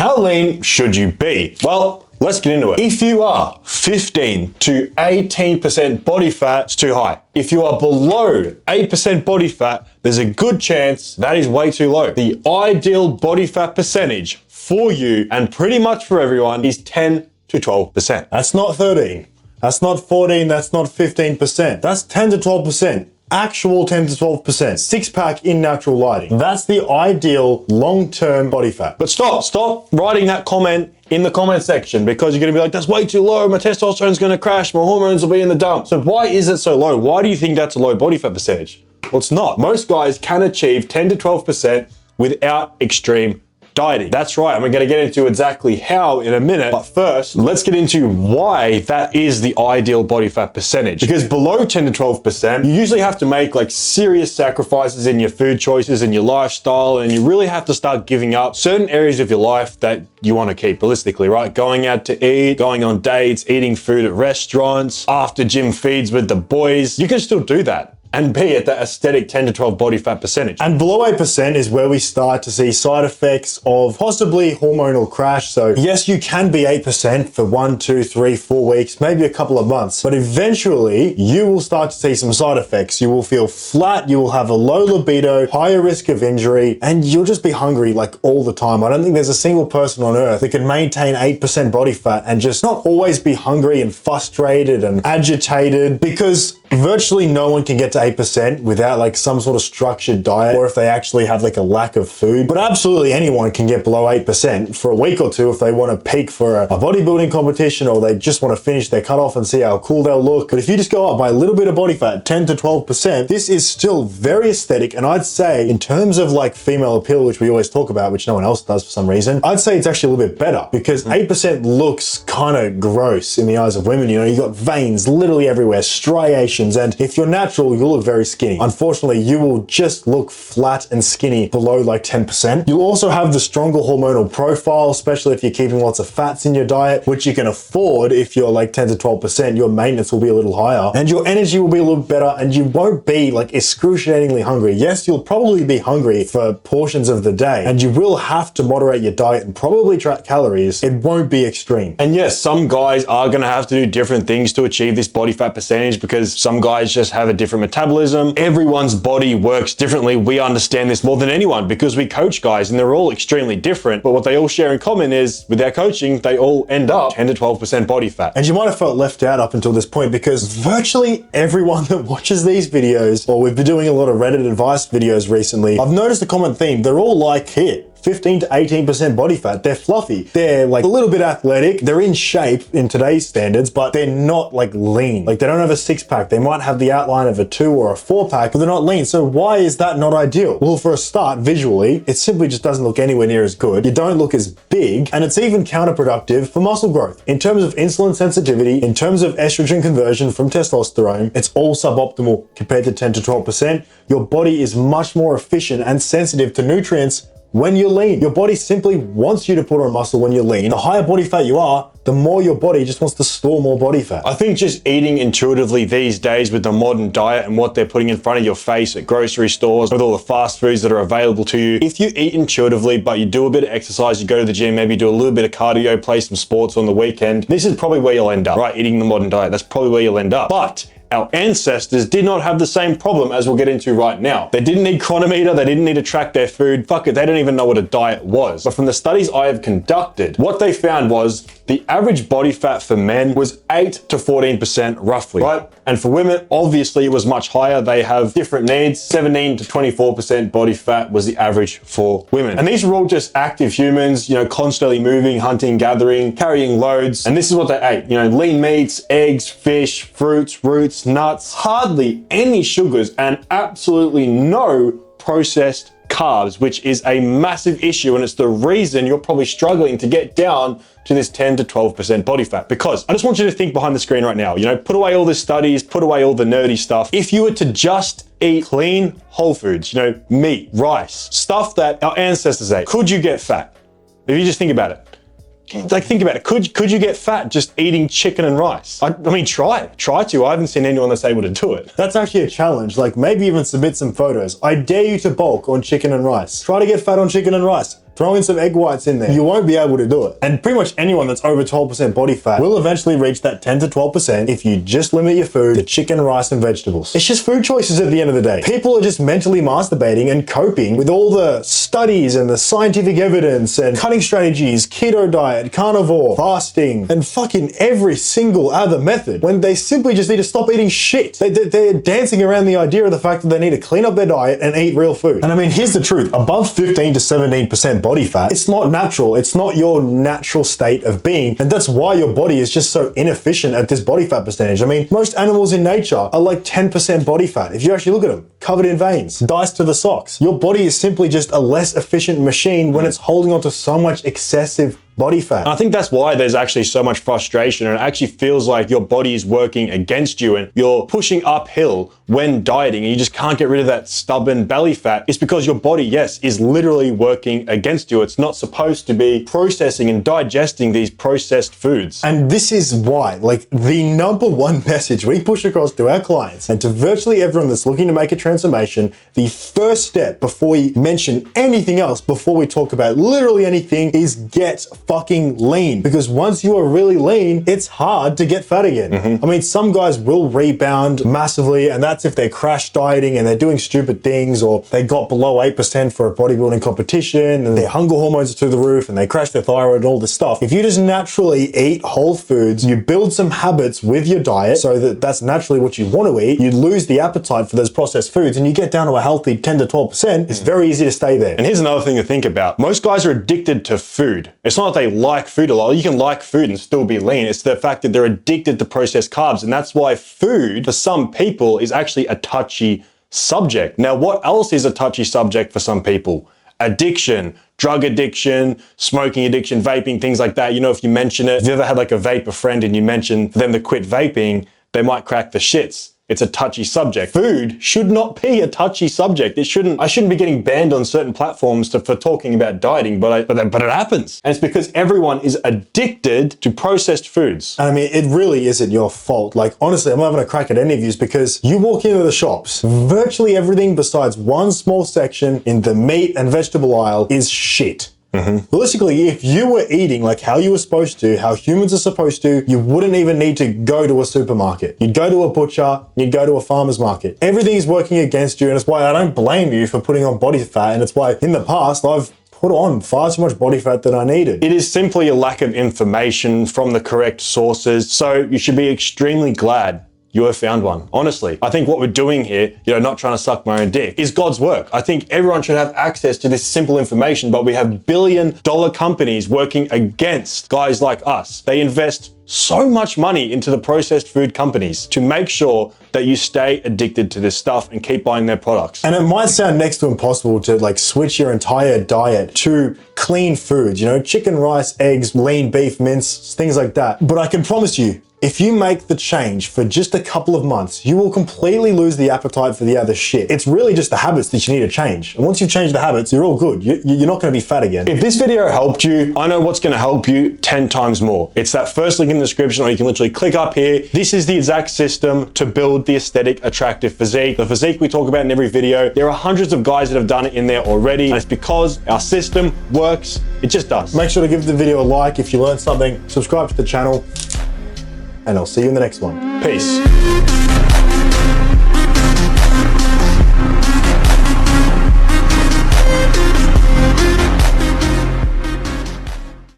How lean should you be? Well, let's get into it. If you are 15 to 18% body fat, it's too high. If you are below 8% body fat, there's a good chance that is way too low. The ideal body fat percentage for you and pretty much for everyone is 10 to 12%. That's not 13. That's not 14. That's not 15%. That's 10 to 12%. Actual 10 to 12%. Six pack in natural lighting. That's the ideal long-term body fat. But stop writing that comment in the comment section, because you're going to be like, that's way too low. My testosterone's going to crash. My hormones will be in the dump. So why is it so low? Why do you think that's a low body fat percentage? Well, it's not. Most guys can achieve 10 to 12% without extreme dieting. That's right, and we're going to get into exactly how in a minute. But first, let's get into why that is the ideal body fat percentage. Because below 10 to 12%, you usually have to make like serious sacrifices in your food choices and your lifestyle, and you really have to start giving up certain areas of your life that you want to keep holistically, right? Going out to eat, going on dates, eating food at restaurants, after gym feeds with the boys. You can still do that and be at that aesthetic 10 to 12 body fat percentage. And below 8% is where we start to see side effects of possibly hormonal crash. So yes, you can be 8% for 1, 2, 3, 4 weeks, maybe a couple of months, but eventually you will start to see some side effects. You will feel flat, you will have a low libido, higher risk of injury, and you'll just be hungry like all the time. I don't think there's a single person on earth that can maintain 8% body fat and just not always be hungry and frustrated and agitated, because virtually no one can get to 8% without like some sort of structured diet, or if they actually have like a lack of food. But absolutely anyone can get below 8% for a week or two if they want to peak for a bodybuilding competition, or they just want to finish their cutoff and see how cool they'll look. But if you just go up by a little bit of body fat, 10 to 12%, this is still very aesthetic. And I'd say in terms of like female appeal, which we always talk about, which no one else does for some reason, I'd say it's actually a little bit better, because 8% looks kind of gross in the eyes of women. You know, you got veins literally everywhere, striations, and if you're natural, you'll look very skinny. Unfortunately, you will just look flat and skinny below like 10%. You'll also have the stronger hormonal profile, especially if you're keeping lots of fats in your diet, which you can afford. If you're like 10 to 12%, your maintenance will be a little higher, and your energy will be a little better, and you won't be like excruciatingly hungry. Yes, you'll probably be hungry for portions of the day, and you will have to moderate your diet and probably track calories. It won't be extreme. And yes, some guys are going to have to do different things to achieve this body fat percentage, because some guys just have a different metabolism. Everyone's body works differently. We understand this more than anyone because we coach guys, and they're all extremely different. But what they all share in common is with their coaching, they all end up 10 to 12% body fat. And you might have felt left out up until this point, because virtually everyone that watches these videos, or we've been doing a lot of Reddit advice videos recently, I've noticed a common theme. They're all like, here, 15 to 18% body fat. They're fluffy. They're like a little bit athletic. They're in shape in today's standards, but they're not like lean. Like they don't have a six pack. They might have the outline of a 2 or a 4 pack, but they're not lean. So why is that not ideal? Well, for a start, visually, it simply just doesn't look anywhere near as good. You don't look as big, and it's even counterproductive for muscle growth. In terms of insulin sensitivity, in terms of estrogen conversion from testosterone, it's all suboptimal compared to 10 to 12%. Your body is much more efficient and sensitive to nutrients when you're lean. Your body simply wants you to put on muscle when you're lean. The higher body fat you are, the more your body just wants to store more body fat. I think just eating intuitively these days with the modern diet and what they're putting in front of your face at grocery stores, with all the fast foods that are available to you, if you eat intuitively, but you do a bit of exercise, you go to the gym, maybe do a little bit of cardio, play some sports on the weekend, this is probably where you'll end up, right? Eating the modern diet, that's probably where you'll end up. But our ancestors did not have the same problem as we'll get into right now. They didn't need chronometer, they didn't need to track their food. Fuck it, they don't even know what a diet was. But from the studies I have conducted, what they found was the average body fat for men was 8 to 14% roughly, right? And for women, obviously it was much higher. They have different needs. 17 to 24% body fat was the average for women. And these were all just active humans, you know, constantly moving, hunting, gathering, carrying loads. And this is what they ate, you know, lean meats, eggs, fish, fruits, roots, nuts, hardly any sugars, and absolutely no processed carbs, which is a massive issue, and it's the reason you're probably struggling to get down to this 10 to 12% body fat. Because I just want you to think behind the screen right now, you know, put away all the studies, put away all the nerdy stuff. If you were to just eat clean whole foods, you know, meat, rice, stuff that our ancestors ate, could you get fat? If you just think about it. Like, think about it. Could you get fat just eating chicken and rice? I mean, try it. Try to. I haven't seen anyone that's able to do it. That's actually a challenge. Like, maybe even submit some photos. I dare you to bulk on chicken and rice. Try to get fat on chicken and rice. Throw in some egg whites in there. You won't be able to do it. And pretty much anyone that's over 12% body fat will eventually reach that 10 to 12% if you just limit your food to chicken, rice, and vegetables. It's just food choices at the end of the day. People are just mentally masturbating and coping with all the studies and the scientific evidence and cutting strategies, keto diet, carnivore, fasting, and fucking every single other method when they simply just need to stop eating shit. They're dancing around the idea of the fact that they need to clean up their diet and eat real food. And I mean, here's the truth. Above 15 to 17% body fat, it's not natural. It's not your natural state of being. And that's why your body is just so inefficient at this body fat percentage. I mean, most animals in nature are like 10% body fat. If you actually look at them, covered in veins, diced to the socks. Your body is simply just a less efficient machine when it's holding on to so much excessive body fat. I think that's why there's actually so much frustration, and it actually feels like your body is working against you and you're pushing uphill when dieting and you just can't get rid of that stubborn belly fat. It's because your body, yes, is literally working against you. It's not supposed to be processing and digesting these processed foods. And this is why, like, the number one message we push across to our clients and to virtually everyone that's looking to make a transformation, the first step before we mention anything else, before we talk about literally anything, is get fucking lean. Because once you are really lean, it's hard to get fat again. I mean, some guys will rebound massively, and that's if they're crash dieting and they're doing stupid things, or they got below 8% for a bodybuilding competition and their hunger hormones are through the roof and they crash their thyroid and all this stuff. If you just naturally eat whole foods, you build some habits with your diet so that that's naturally what you want to eat, you lose the appetite for those processed foods and you get down to a healthy 10 to 12%, it's very easy to stay there. And here's another thing to think about. Most guys are addicted to food. It's not that they like food a lot. You can like food and still be lean. It's the fact that they're addicted to processed carbs. And that's why food, for some people, is actually a touchy subject. Now, what else is a touchy subject for some people? Addiction, drug addiction, smoking addiction, vaping, things like that. You know, if you mention it, if you ever had like a vapor friend and you mention for them to quit vaping, they might crack the shits. It's a touchy subject. Food should not be a touchy subject. I shouldn't be getting banned on certain platforms for talking about dieting, but it happens. And it's because everyone is addicted to processed foods. I mean, it really isn't your fault. Like, honestly, I'm not having a crack at any of you because you walk into the shops, virtually everything besides one small section in the meat and vegetable aisle is shit. Realistically, if you were eating like how you were supposed to, how humans are supposed to, you wouldn't even need to go to a supermarket. You'd go to a butcher, you'd go to a farmer's market. Everything's working against you, and it's why I don't blame you for putting on body fat, and it's why in the past I've put on far too much body fat than I needed. It is simply a lack of information from the correct sources, so you should be extremely glad you have found one. Honestly, I think what we're doing here, not trying to suck my own dick, is God's work. I think everyone should have access to this simple information, but we have billion-dollar companies working against guys like us. They invest so much money into the processed food companies to make sure that you stay addicted to this stuff and keep buying their products. And it might sound next to impossible to like switch your entire diet to clean foods, chicken, rice, eggs, lean beef, mince, things like that. But I can promise you, if you make the change for just a couple of months, you will completely lose the appetite for the other shit. It's really just the habits that you need to change. And once you change the habits, you're all good. You're not going to be fat again. If this video helped you, I know what's going to help you 10 times more. It's that first link in the description, or you can literally click up here. This is the exact system to build the aesthetic, attractive physique. The physique we talk about in every video, there are hundreds of guys that have done it in there already. And it's because our system works. It just does. Make sure to give the video a like if you learned something. Subscribe to the channel. And I'll see you in the next one. Peace.